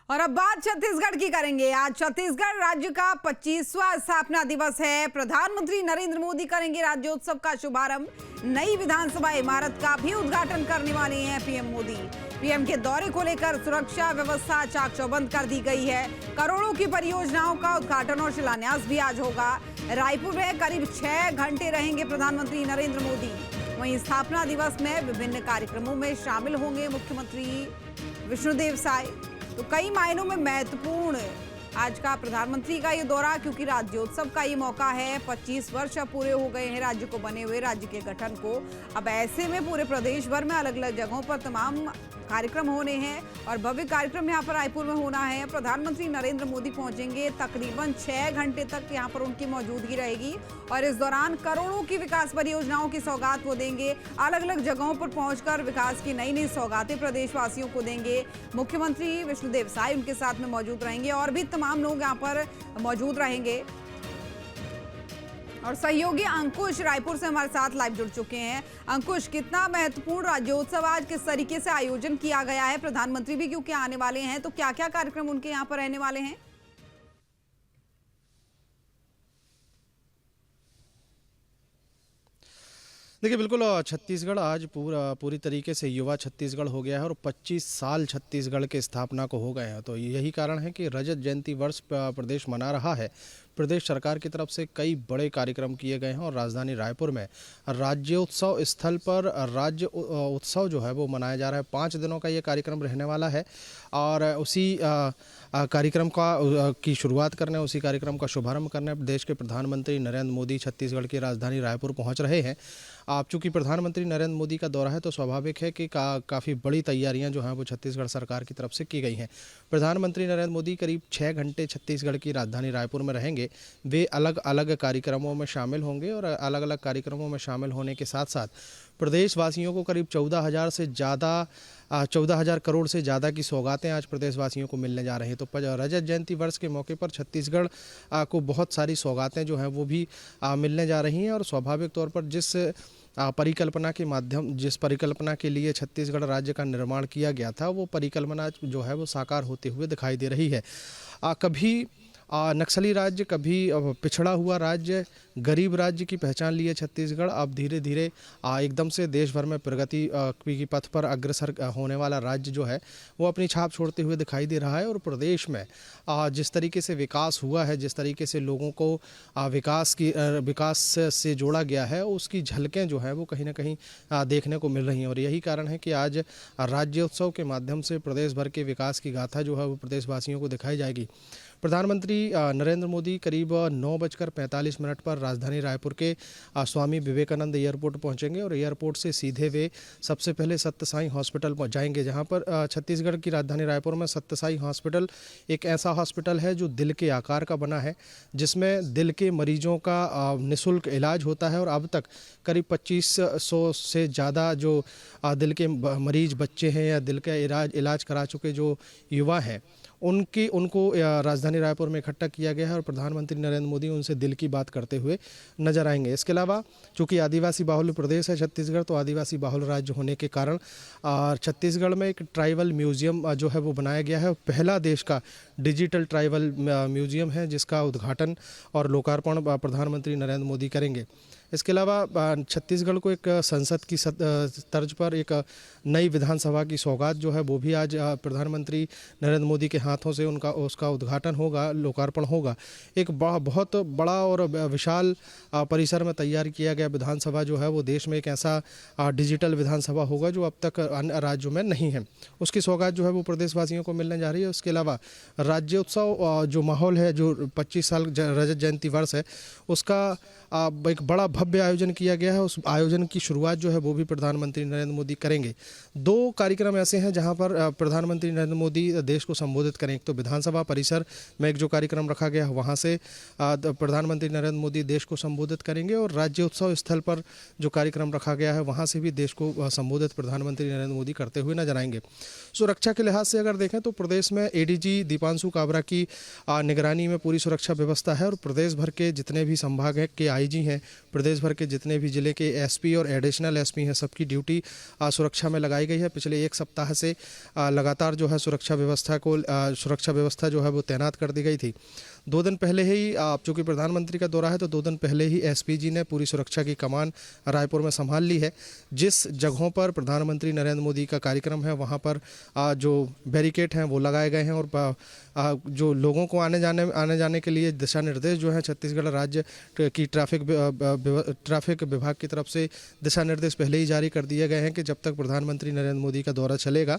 और अब बात छत्तीसगढ़ की करेंगे। आज छत्तीसगढ़ राज्य का 25वां स्थापना दिवस है। प्रधानमंत्री नरेंद्र मोदी करेंगे राज्योत्सव का शुभारंभ। नई विधानसभा इमारत का भी उद्घाटन करने वाले हैं पीएम मोदी। पीएम के दौरे को लेकर सुरक्षा व्यवस्था चाक चौबंद कर दी गई है। करोड़ों की परियोजनाओं का उद्घाटन और शिलान्यास भी आज होगा। रायपुर में करीब 6 घंटे रहेंगे प्रधानमंत्री नरेंद्र मोदी। वहीं स्थापना दिवस में विभिन्न कार्यक्रमों में शामिल होंगे मुख्यमंत्री विष्णुदेव साय। तो कई मायनों में महत्वपूर्ण आज का प्रधानमंत्री का ये दौरा, क्योंकि राज्योत्सव का ये मौका है। 25 वर्ष अब पूरे हो गए हैं राज्य को बने हुए, राज्य के गठन को। अब ऐसे में पूरे प्रदेश भर में अलग अलग जगहों पर तमाम कार्यक्रम होने हैं और भव्य कार्यक्रम यहाँ पर रायपुर में होना है। प्रधानमंत्री नरेंद्र मोदी पहुंचेंगे। तकरीबन 6 घंटे तक यहाँ पर उनकी मौजूदगी रहेगी और इस दौरान करोड़ों की विकास परियोजनाओं की सौगात वो देंगे। अलग अलग जगहों पर पहुंचकर विकास की नई नई सौगातें प्रदेशवासियों को देंगे। मुख्यमंत्री विष्णुदेव साय उनके साथ में मौजूद रहेंगे और भी तमाम लोग यहाँ पर मौजूद रहेंगे। और सहयोगी अंकुश रायपुर से हमारे साथ लाइव जुड़ चुके हैं। अंकुश, कितना महत्वपूर्ण राज्योत्सव आज किस तरीके से आयोजन किया गया है? प्रधानमंत्री भी क्योंकि आने वाले हैं, तो क्या क्या कार्यक्रम उनके यहाँ पर रहने वाले हैं? देखिए, बिल्कुल छत्तीसगढ़ आज पूरी तरीके से युवा छत्तीसगढ़ हो गया है और 25 साल छत्तीसगढ़ के स्थापना को हो गए हैं। तो यही कारण है कि रजत जयंती वर्ष प्रदेश मना रहा है। प्रदेश सरकार की तरफ से कई बड़े कार्यक्रम किए गए हैं और राजधानी रायपुर में राज्योत्सव स्थल पर राज्य उत्सव जो है वो मनाया जा रहा है। 5 दिनों का ये कार्यक्रम रहने वाला है और उसी कार्यक्रम की शुरुआत करने, उसी कार्यक्रम का शुभारंभ करने देश के प्रधानमंत्री नरेंद्र मोदी छत्तीसगढ़ की राजधानी रायपुर पहुंच रहे हैं। आप चूँकि प्रधानमंत्री नरेंद्र मोदी का दौरा है तो स्वाभाविक है कि काफ़ी बड़ी तैयारियां जो हैं वो छत्तीसगढ़ सरकार की तरफ से की गई हैं। प्रधानमंत्री नरेंद्र मोदी करीब 6 घंटे छत्तीसगढ़ की राजधानी रायपुर में रहेंगे। वे अलग अलग कार्यक्रमों में शामिल होंगे और अलग अलग कार्यक्रमों में शामिल होने के साथ साथ प्रदेशवासियों को करीब 14,000 करोड़ से ज़्यादा की सौगातें आज प्रदेशवासियों को मिलने जा रही हैं। तो रजत जयंती वर्ष के मौके पर छत्तीसगढ़ को बहुत सारी सौगातें जो हैं वो भी मिलने जा रही हैं और स्वाभाविक तौर पर जिस परिकल्पना के लिए छत्तीसगढ़ राज्य का निर्माण किया गया था, वो परिकल्पना जो है वो साकार होते हुए दिखाई दे रही है। कभी नक्सली राज्य, कभी पिछड़ा हुआ राज्य, गरीब राज्य की पहचान लिए छत्तीसगढ़ अब धीरे धीरे एकदम से देश भर में प्रगति की पथ पर अग्रसर होने वाला राज्य जो है वो अपनी छाप छोड़ते हुए दिखाई दे रहा है। और प्रदेश में जिस तरीके से विकास हुआ है, जिस तरीके से लोगों को विकास से जोड़ा गया है, उसकी झलकें जो है वो कहीं ना कहीं देखने को मिल रही हैं। और यही कारण है कि आज राज्योत्सव के माध्यम से प्रदेश भर के विकास की गाथा जो है वो प्रदेशवासियों को दिखाई जाएगी। प्रधानमंत्री नरेंद्र मोदी करीब 9:45 पर राजधानी रायपुर के स्वामी विवेकानंद एयरपोर्ट पहुंचेंगे और एयरपोर्ट से सीधे वे सबसे पहले सत्य साई हॉस्पिटल पहुंच जाएंगे, जहां पर छत्तीसगढ़ की राजधानी रायपुर में सत्य साई हॉस्पिटल एक ऐसा हॉस्पिटल है जो दिल के आकार का बना है, जिसमें दिल के मरीजों का निःशुल्क इलाज होता है। और अब तक करीब 2500 से ज़्यादा जो दिल के मरीज बच्चे हैं या दिल का इलाज करा चुके जो युवा हैं, उनको राजधानी रायपुर में इकट्ठा किया गया है और प्रधानमंत्री नरेंद्र मोदी उनसे दिल की बात करते हुए नजर आएंगे। इसके अलावा चूंकि आदिवासी बाहुल्य प्रदेश है छत्तीसगढ़, तो आदिवासी बाहुल्य राज्य होने के कारण छत्तीसगढ़ में एक ट्राइबल म्यूजियम जो है वो बनाया गया है। पहला देश का डिजिटल ट्राइबल म्यूजियम है, जिसका उद्घाटन और लोकार्पण प्रधानमंत्री नरेंद्र मोदी करेंगे। इसके अलावा छत्तीसगढ़ को एक संसद की तर्ज पर एक नई विधानसभा की सौगात जो है वो भी आज प्रधानमंत्री नरेंद्र मोदी के हाथों से उसका उद्घाटन होगा, लोकार्पण होगा। एक बहुत बड़ा और विशाल परिसर में तैयार किया गया विधानसभा जो है वो देश में एक ऐसा डिजिटल विधानसभा होगा जो अब तक अन्य राज्यों में नहीं है। उसकी सौगात जो है वो प्रदेशवासियों को मिलने जा रही है। उसके अलावा राज्योत्सव जो माहौल है, जो 25 साल रजत जयंती वर्ष है, उसका एक बड़ा भव्य आयोजन किया गया है। उस आयोजन की शुरुआत जो है वो भी प्रधानमंत्री नरेंद्र मोदी करेंगे। 2 कार्यक्रम ऐसे हैं जहां पर प्रधानमंत्री नरेंद्र मोदी देश को संबोधित करेंगे। तो विधानसभा परिसर में एक जो कार्यक्रम रखा गया है वहां से प्रधानमंत्री नरेंद्र मोदी देश को संबोधित करेंगे और राज्योत्सव स्थल पर जो कार्यक्रम रखा गया है वहां से भी देश को संबोधित प्रधानमंत्री नरेंद्र मोदी करते हुए नजर आएंगे। सुरक्षा के लिहाज से अगर देखें तो प्रदेश में एडीजी दीपांशु काबरा की निगरानी में पूरी सुरक्षा व्यवस्था है और प्रदेश भर के जितने भी संभाग के आईजी हैं, प्रदेश भर के जितने भी जिले के एसपी और एडिशनल एसपी हैं सबकी ड्यूटी सुरक्षा में लगाई गई है। पिछले एक सप्ताह से लगातार जो है सुरक्षा व्यवस्था जो है वो तैनात कर दी गई थी। 2 दिन पहले ही चूँकि प्रधानमंत्री का दौरा है तो 2 दिन पहले ही एसपीजी ने पूरी सुरक्षा की कमान रायपुर में संभाल ली है। जिस जगहों पर प्रधानमंत्री नरेंद्र मोदी का कार्यक्रम है वहाँ पर जो बैरिकेड हैं वो लगाए गए हैं और जो लोगों को आने जाने के लिए दिशा निर्देश जो है छत्तीसगढ़ राज्य की ट्रैफिक विभाग की तरफ से दिशा निर्देश पहले ही जारी कर दिए गए हैं कि जब तक प्रधानमंत्री नरेंद्र मोदी का दौरा चलेगा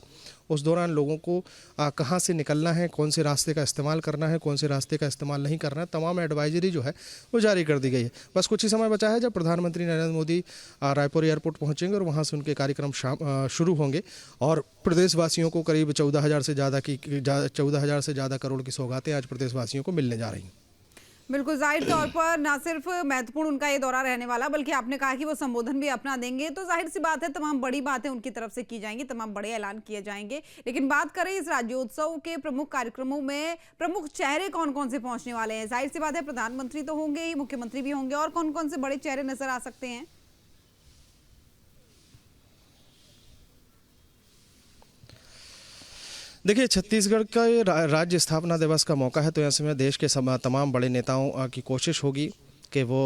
उस दौरान लोगों को कहाँ से निकलना है, कौन से रास्ते का इस्तेमाल करना है, कौन से रास्ते का इस्तेमाल नहीं करना है, तमाम एडवाइजरी जो है वो जारी कर दी गई है। बस कुछ ही समय बचा है जब प्रधानमंत्री नरेंद्र मोदी रायपुर एयरपोर्ट पहुंचेंगे और वहां से उनके कार्यक्रम शुरू होंगे और प्रदेशवासियों को करीब 14,000 से ज़्यादा करोड़ की सौगातें आज प्रदेशवासियों को मिलने जा रही हैं। बिल्कुल, जाहिर तौर पर ना सिर्फ महत्वपूर्ण उनका ये दौरा रहने वाला बल्कि आपने कहा कि वो संबोधन भी अपना देंगे, तो जाहिर सी बात है तमाम बड़ी बातें उनकी तरफ से की जाएंगी, तमाम बड़े ऐलान किए जाएंगे। लेकिन बात करें इस राज्योत्सव के प्रमुख कार्यक्रमों में प्रमुख चेहरे कौन कौन से पहुंचने वाले हैं? जाहिर सी बात है प्रधानमंत्री तो होंगे ही, मुख्यमंत्री भी होंगे, और कौन कौन से बड़े चेहरे नजर आ सकते हैं? देखिए, छत्तीसगढ़ का राज्य स्थापना दिवस का मौका है तो ऐसे में देश के तमाम बड़े नेताओं की कोशिश होगी कि वो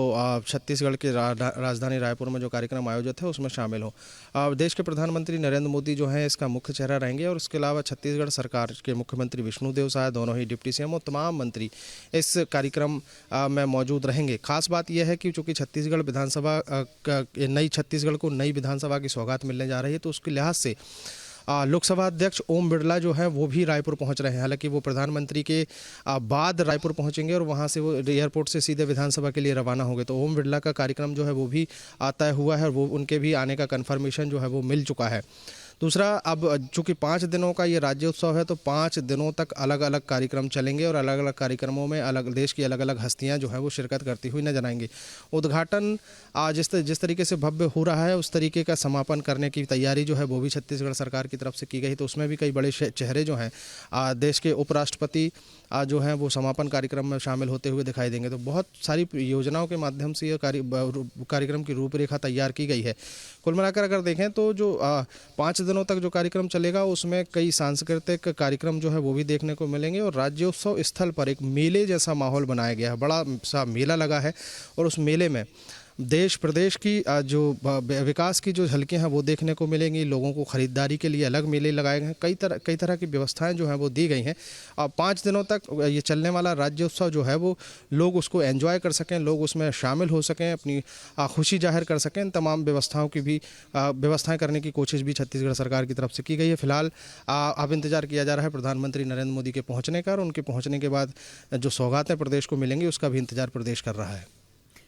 छत्तीसगढ़ के राजधानी रायपुर में जो कार्यक्रम आयोजित है उसमें शामिल हो। देश के प्रधानमंत्री नरेंद्र मोदी जो हैं इसका मुख्य चेहरा रहेंगे और उसके अलावा छत्तीसगढ़ सरकार के मुख्यमंत्री विष्णुदेव साय, दोनों ही डिप्टी सीएम और तमाम मंत्री इस कार्यक्रम में मौजूद रहेंगे। खास बात यह है कि चूँकि छत्तीसगढ़ छत्तीसगढ़ को नई विधानसभा की सौगात मिलने जा रही है तो उसके लिहाज से लोकसभा अध्यक्ष ओम बिरला जो है वो भी रायपुर पहुंच रहे हैं। हालांकि वो प्रधानमंत्री के बाद रायपुर पहुंचेंगे और वहां से वो एयरपोर्ट से सीधे विधानसभा के लिए रवाना होंगे। तो ओम बिरला का कार्यक्रम जो है वो भी तय हुआ है और वो उनके भी आने का कन्फर्मेशन जो है वो मिल चुका है। दूसरा, अब चूँकि 5 दिनों का ये राज्योत्सव है तो 5 दिनों तक अलग अलग कार्यक्रम चलेंगे और अलग अलग कार्यक्रमों में देश की अलग अलग हस्तियां जो है वो शिरकत करती हुई नजर आएंगी। उद्घाटन जिस तरीके से भव्य हो रहा है उस तरीके का समापन करने की तैयारी जो है वो भी छत्तीसगढ़ सरकार की तरफ से की गई। तो उसमें भी कई बड़े चेहरे जो हैं देश के उपराष्ट्रपति जो हैं वो समापन कार्यक्रम में शामिल होते हुए दिखाई देंगे। तो बहुत सारी योजनाओं के माध्यम से ये कार्यक्रम की रूपरेखा तैयार की गई है। कुल मिलाकर अगर देखें तो जो 5 दिनों तक जो कार्यक्रम चलेगा उसमें कई सांस्कृतिक कार्यक्रम जो है वो भी देखने को मिलेंगे और राज्योत्सव स्थल पर एक मेले जैसा माहौल बनाया गया है। बड़ा सा मेला लगा है और उस मेले में देश प्रदेश की जो विकास की जो झलकियां हैं वो देखने को मिलेंगी। लोगों को खरीदारी के लिए अलग मेले लगाए गए हैं। कई तरह की व्यवस्थाएं जो हैं वो दी गई हैं। 5 दिनों तक ये चलने वाला राज्योत्सव जो है वो लोग उसको एंजॉय कर सकें, लोग उसमें शामिल हो सकें, अपनी खुशी जाहिर कर सकें। तमाम व्यवस्थाओं की भी व्यवस्थाएं करने की कोशिश भी छत्तीसगढ़ सरकार की तरफ से की गई है। फिलहाल अब इंतजार किया जा रहा है प्रधानमंत्री नरेंद्र मोदी के पहुँचने का और उनके पहुँचने के बाद जो सौगातें प्रदेश को मिलेंगी उसका भी इंतजार प्रदेश कर रहा है।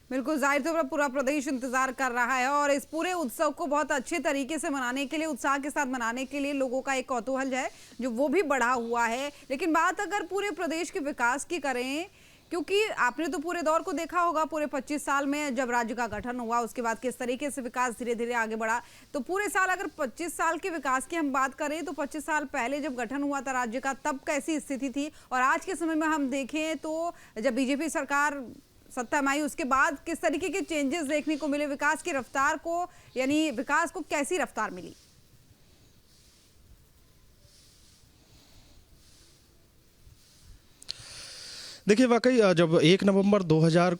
बिल्कुल, जाहिर तौर पर पूरा प्रदेश इंतजार कर रहा है और इस पूरे उत्सव को बहुत अच्छे तरीके से मनाने के लिए, उत्साह के साथ मनाने के लिए लोगों का एक कौतूहल है जो वो भी बढ़ा हुआ है। लेकिन बात अगर पूरे प्रदेश के विकास की करें, क्योंकि आपने तो पूरे दौर को देखा होगा, पूरे 25 साल में जब राज्य का गठन हुआ उसके बाद किस तरीके से विकास धीरे धीरे आगे बढ़ा। तो पूरे साल अगर 25 साल के विकास की हम बात करें तो 25 साल पहले जब गठन हुआ था राज्य का तब कैसी स्थिति थी और आज के समय में हम देखें तो जब बीजेपी सरकार सत्ता में आई उसके बाद किस तरीके के चेंजेस देखने को मिले, विकास की रफ्तार को, यानी विकास को कैसी रफ्तार मिली? देखिए, वाकई जब 1 नवंबर 2000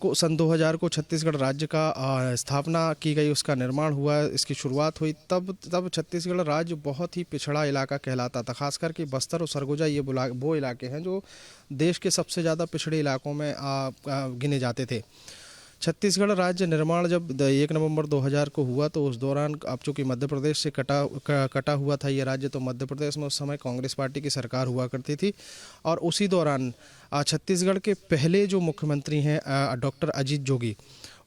को छत्तीसगढ़ राज्य का स्थापना की गई, उसका निर्माण हुआ, इसकी शुरुआत हुई, तब छत्तीसगढ़ राज्य बहुत ही पिछड़ा इलाका कहलाता था। खासकर कि बस्तर और सरगुजा ये वो इलाके हैं जो देश के सबसे ज़्यादा पिछड़े इलाकों में गिने जाते थे। छत्तीसगढ़ राज्य निर्माण जब 1 नवंबर 2000 को हुआ तो उस दौरान अब चूँकि मध्य प्रदेश से कटा हुआ था ये राज्य, तो मध्य प्रदेश में उस समय कांग्रेस पार्टी की सरकार हुआ करती थी और उसी दौरान छत्तीसगढ़ के पहले जो मुख्यमंत्री हैं डॉक्टर अजीत जोगी,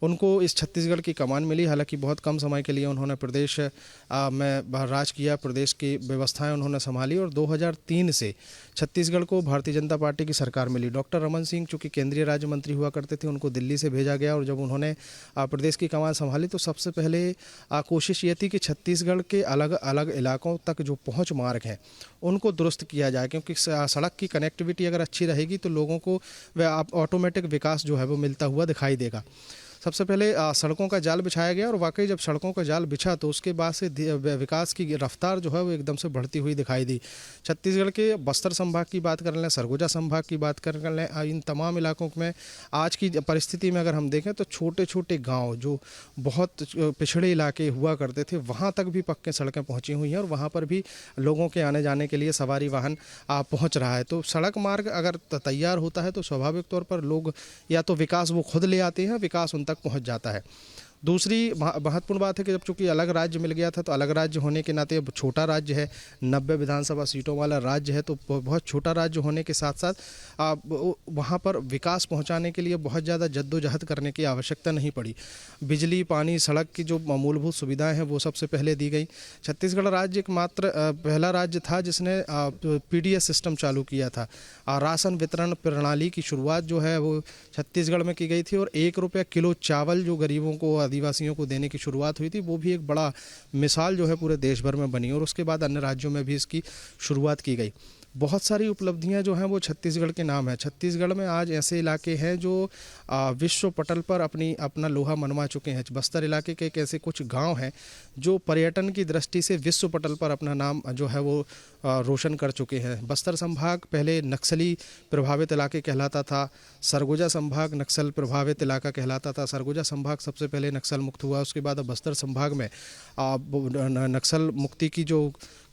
उनको इस छत्तीसगढ़ की कमान मिली। हालांकि बहुत कम समय के लिए उन्होंने प्रदेश में राज किया, प्रदेश की व्यवस्थाएं उन्होंने संभाली और 2003 से छत्तीसगढ़ को भारतीय जनता पार्टी की सरकार मिली। डॉक्टर रमन सिंह चूँकि केंद्रीय राज्य मंत्री हुआ करते थे, उनको दिल्ली से भेजा गया और जब उन्होंने प्रदेश की कमान संभाली तो सबसे पहले कोशिश ये थी कि छत्तीसगढ़ के अलग अलग इलाकों तक जो पहुँच मार्ग हैं उनको दुरुस्त किया जाए, क्योंकि सड़क की कनेक्टिविटी अगर अच्छी रहेगी तो लोगों को ऑटोमेटिक विकास जो है वो मिलता हुआ दिखाई देगा। सबसे पहले सड़कों का जाल बिछाया गया, और वाकई जब सड़कों का जाल बिछा तो उसके बाद से विकास की रफ्तार जो है वो एकदम से बढ़ती हुई दिखाई दी। छत्तीसगढ़ के बस्तर संभाग की बात कर लें, सरगुजा संभाग की बात कर लें, इन तमाम इलाकों में आज की परिस्थिति में अगर हम देखें तो छोटे छोटे गाँव जो बहुत पिछड़े इलाके हुआ करते थे वहाँ तक भी पक्के सड़कें पहुँची हुई हैं, और वहाँ पर भी लोगों के आने जाने के लिए सवारी वाहन पहुँच रहा है। तो सड़क मार्ग अगर तैयार होता है तो स्वाभाविक तौर पर लोग या तो विकास वो खुद ले आते हैं, विकास उन तक पहुंच जाता है। दूसरी महत्वपूर्ण बात है कि जब चूंकि अलग राज्य मिल गया था तो अलग राज्य होने के नाते अब छोटा राज्य है, 90 विधानसभा सीटों वाला राज्य है, तो बहुत छोटा राज्य होने के साथ साथ वहाँ पर विकास पहुँचाने के लिए बहुत ज़्यादा जद्दोजहद करने की आवश्यकता नहीं पड़ी। बिजली, पानी, सड़क की जो मूलभूत सुविधाएं हैं वो सबसे पहले दी गई। छत्तीसगढ़ राज्य एकमात्र पहला राज्य था जिसने PDS सिस्टम चालू किया था। राशन वितरण प्रणाली की शुरुआत जो है वो छत्तीसगढ़ में की गई थी, और 1 रुपया किलो चावल जो गरीबों को, आदिवासियों को देने की शुरुआत हुई थी, वो भी एक बड़ा मिसाल जो है पूरे देश भर में बनी, और उसके बाद अन्य राज्यों में भी इसकी शुरुआत की गई। बहुत सारी उपलब्धियां जो हैं वो छत्तीसगढ़ के नाम है। छत्तीसगढ़ में आज ऐसे इलाके हैं जो विश्व पटल पर अपना लोहा मनवा चुके हैं। बस्तर इलाके के ऐसे कुछ गांव हैं जो पर्यटन की दृष्टि से विश्व पटल पर अपना नाम जो है वो रोशन कर चुके हैं। बस्तर संभाग पहले नक्सली प्रभावित इलाके कहलाता था, सरगुजा संभाग नक्सल प्रभावित इलाका कहलाता था। सरगुजा संभाग सबसे पहले नक्सल मुक्त हुआ, उसके बाद अब बस्तर संभाग में नक्सल मुक्ति की जो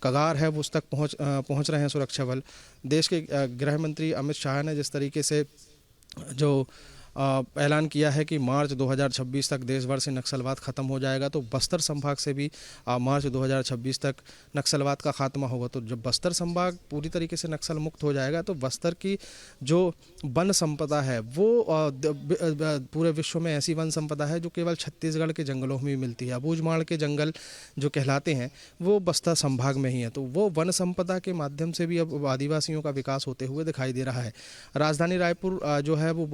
कगार है वो उस तक पहुंच रहे हैं सुरक्षा बल। देश के गृह मंत्री अमित शाह ने जिस तरीके से जो ऐलान किया है कि मार्च 2026 तक देश भर से नक्सलवाद खत्म हो जाएगा, तो बस्तर संभाग से भी मार्च 2026 तक नक्सलवाद का खात्मा होगा। तो जब बस्तर संभाग पूरी तरीके से नक्सल मुक्त हो जाएगा तो बस्तर की जो वन संपदा है वो पूरे विश्व में ऐसी वन संपदा है जो केवल छत्तीसगढ़ के जंगलों में ही मिलती है। अबूझमाड़ के जंगल जो कहलाते हैं वो बस्तर संभाग में ही है, तो वो वन संपदा के माध्यम से भी अब आदिवासियों का विकास होते हुए दिखाई दे रहा है। राजधानी रायपुर जो है वो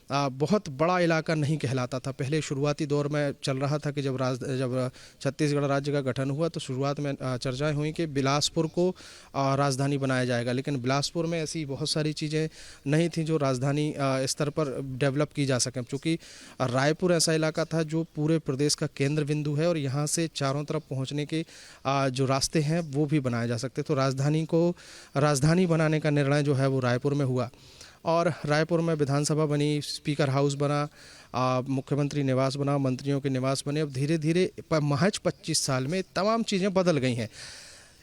बहुत बड़ा इलाका नहीं कहलाता था। पहले शुरुआती दौर में चल रहा था कि जब छत्तीसगढ़ राज्य का गठन हुआ तो शुरुआत में चर्चाएं हुई कि बिलासपुर को राजधानी बनाया जाएगा, लेकिन बिलासपुर में ऐसी बहुत सारी चीज़ें नहीं थी जो राजधानी स्तर पर डेवलप की जा सकें, क्योंकि रायपुर ऐसा इलाका था जो पूरे प्रदेश का केंद्र बिंदु है और यहाँ से चारों तरफ पहुँचने के जो रास्ते हैं वो भी बनाए जा सकते। तो राजधानी बनाने का निर्णय जो है वो रायपुर में हुआ, और रायपुर में विधानसभा बनी, स्पीकर हाउस बना, मुख्यमंत्री निवास बना, मंत्रियों के निवास बने। अब धीरे धीरे महज 25 साल में तमाम चीज़ें बदल गई हैं।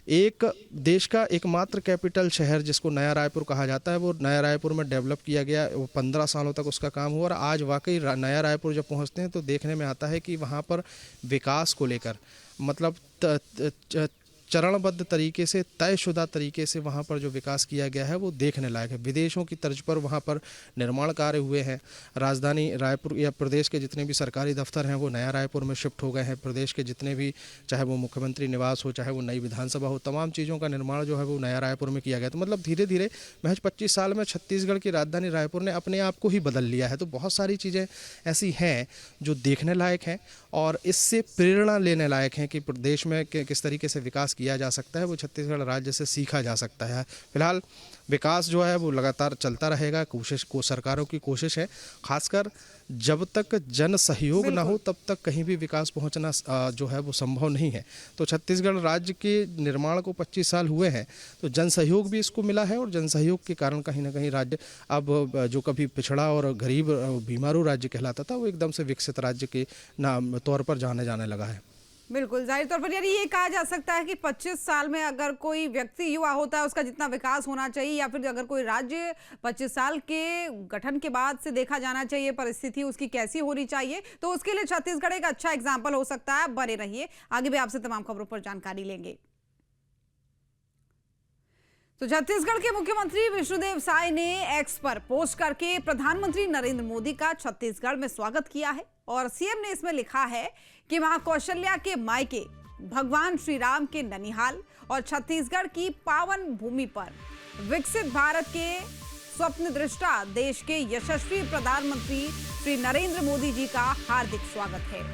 एक देश का एकमात्र कैपिटल शहर जिसको नया रायपुर कहा जाता है वो नया रायपुर में डेवलप किया गया। वो 15 सालों तक उसका काम हुआ, और आज वाकई नया रायपुर जब पहुंचते हैं तो देखने में आता है कि वहाँ पर विकास को लेकर मतलब चरणबद्ध तरीके से, तयशुदा तरीके से वहाँ पर जो विकास किया गया है वो देखने लायक है। विदेशों की तर्ज पर वहाँ पर निर्माण कार्य हुए हैं। राजधानी रायपुर या प्रदेश के जितने भी सरकारी दफ्तर हैं वो नया रायपुर में शिफ्ट हो गए हैं। प्रदेश के जितने भी, चाहे वो मुख्यमंत्री निवास हो, चाहे वो नई विधानसभा हो, तमाम चीज़ों का निर्माण जो है वो नया रायपुर में किया गया। तो मतलब धीरे धीरे महज 25 साल में छत्तीसगढ़ की राजधानी रायपुर ने अपने आप को ही बदल लिया है। तो बहुत सारी चीज़ें ऐसी हैं जो देखने लायक हैं और इससे प्रेरणा लेने लायक हैं कि प्रदेश में किस तरीके से विकास किया जा सकता है, वो छत्तीसगढ़ राज्य से सीखा जा सकता है। फिलहाल विकास जो है वो लगातार चलता रहेगा। सरकारों की कोशिश है, खासकर जब तक जन सहयोग ना हो तब तक कहीं भी विकास पहुंचना जो है वो संभव नहीं है। तो छत्तीसगढ़ राज्य के निर्माण को 25 साल हुए हैं, तो जन सहयोग भी इसको मिला है, और जन सहयोग के कारण कहीं ना कहीं राज्य अब जो कभी पिछड़ा और गरीब बीमारू राज्य कहलाता था वो एकदम से विकसित राज्य के नाम तौर पर जाने लगा है। बिल्कुल, जाहिर तौर पर यानी ये कहा जा सकता है कि 25 साल में अगर कोई व्यक्ति युवा होता है उसका जितना विकास होना चाहिए, या फिर अगर कोई राज्य 25 साल के गठन के बाद से देखा जाना चाहिए परिस्थिति उसकी कैसी होनी चाहिए, तो उसके लिए छत्तीसगढ़ एक अच्छा एग्जाम्पल हो सकता है। बने रहिए, आगे भी आपसे तमाम खबरों पर जानकारी लेंगे। तो छत्तीसगढ़ के मुख्यमंत्री विष्णुदेव साय ने एक्स पर पोस्ट करके प्रधानमंत्री नरेंद्र मोदी का छत्तीसगढ़ में स्वागत किया है, और सीएम ने इसमें लिखा है कि मां कौशल्या के मायके, भगवान श्री राम के ननिहाल और छत्तीसगढ़ की पावन भूमि पर विकसित भारत के स्वप्न दृष्टा देश के यशस्वी प्रधानमंत्री श्री नरेंद्र मोदी जी का हार्दिक स्वागत है।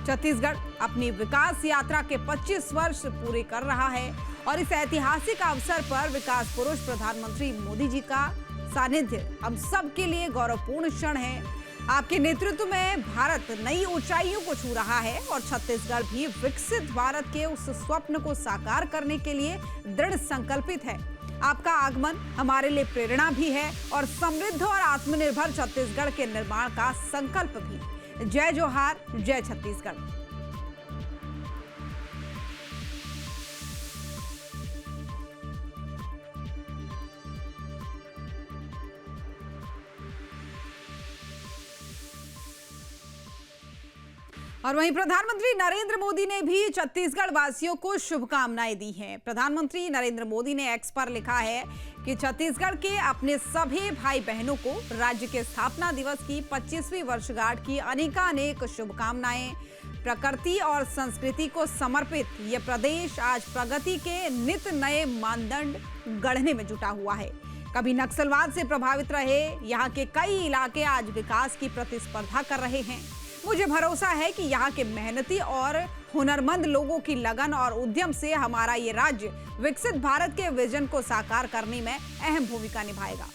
छत्तीसगढ़ अपनी विकास यात्रा के 25 वर्ष पूरे कर रहा है, और इस ऐतिहासिक अवसर पर विकास पुरुष प्रधानमंत्री मोदी जी का सानिध्य हम सब के लिए गौरवपूर्ण क्षण है। आपके नेतृत्व में भारत नई ऊंचाइयों को छू रहा है और छत्तीसगढ़ भी विकसित भारत के उस स्वप्न को साकार करने के लिए दृढ़ संकल्पित है। आपका आगमन हमारे लिए प्रेरणा भी है और समृद्ध और आत्मनिर्भर छत्तीसगढ़ के निर्माण का संकल्प भी। जय जोहार, जय छत्तीसगढ़। और वहीं प्रधानमंत्री नरेंद्र मोदी ने भी छत्तीसगढ़ वासियों को शुभकामनाएं दी हैं। प्रधानमंत्री नरेंद्र मोदी ने एक्स पर लिखा है कि छत्तीसगढ़ के अपने सभी भाई बहनों को राज्य के स्थापना दिवस की 25वीं वर्षगांठ की अनेकानेक शुभकामनाएं। प्रकृति और संस्कृति को समर्पित ये प्रदेश आज प्रगति के नित नए मानदंड गढ़ने में जुटा हुआ है। कभी नक्सलवाद से प्रभावित रहे यहाँ के कई इलाके आज विकास की प्रतिस्पर्धा कर रहे हैं। मुझे भरोसा है कि यहाँ के मेहनती और हुनरमंद लोगों की लगन और उद्यम से हमारा ये राज्य विकसित भारत के विजन को साकार करने में अहम भूमिका निभाएगा।